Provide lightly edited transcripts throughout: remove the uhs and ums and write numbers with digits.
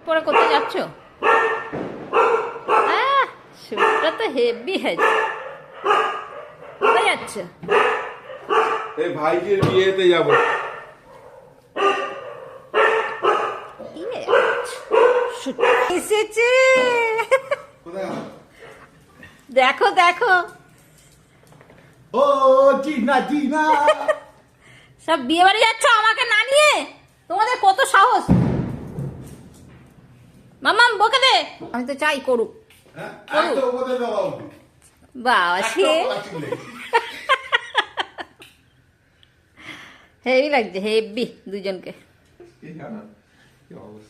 পরে কোথায় যাচ্ছ? স্যুটটা তো হেভি হয়েছে। কোথায় যাচ্ছ? এই ভাইজির বিয়েতে যাবো। এসেছে, দেখো দেখো, ও জিনা জিনা, সব বিয়ে বাড়ি যাচ্ছ আমাকে না নিয়ে? তোমাদের কত সাহস! মামাম বকে দে, আমি তো চাই করুক। বাবা সে হেভি লাগছে, হেভি দুজনকে,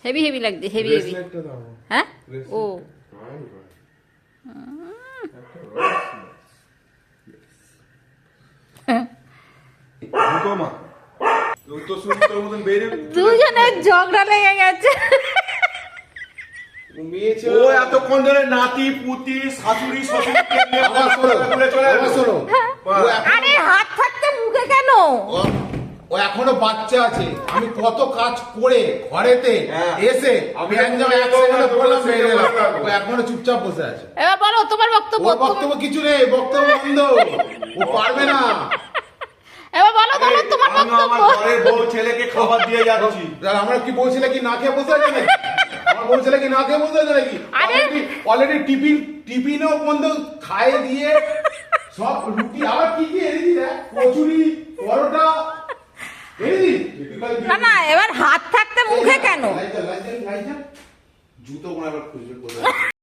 হেভি হেভি লাগছে, হেভি হেভি। হ্যাঁ ও দুজনের ঝগড়া লেগে গেছে। ও এতক্ষণ ধরে নাতি পুতি শাশুড়ি আরে হাত থাকতে মুখে কেন? ও এখনো বাচ্চা আছে। আমি কত কাজ করে ঘরেতে এসে আমি একদম এক সেকেন্ডে বললাম মেরে দিলাম। ও এখনো চুপচাপ বসে আছে। এবার বলো তোমার বক্তব্য। ওর বক্তব্য কিছু নেই, বক্তব্য বন্ধ। ও পারবে না। এবার বলো বলো তোমার বক্তব্য। ঘরের বউ ছেলেকে খাবার দিয়ে যাচ্ছি। আমরা কি বউ ছেলে কি না খেয়ে বসে আছে নাকি? আমার বউ ছেলে কি না খেয়ে বসে আছে নাকি? অলরেডি টিফিনও বন্ধ, খাইয়ে দিয়ে সব রুটি আবার কি কি এনেছি দেখ, কচুরি পরোটা এনেছি। না না, এবার হাত থাকতে মুখে কেন? জুতো মনে আবার খুঁজবে কোথায়।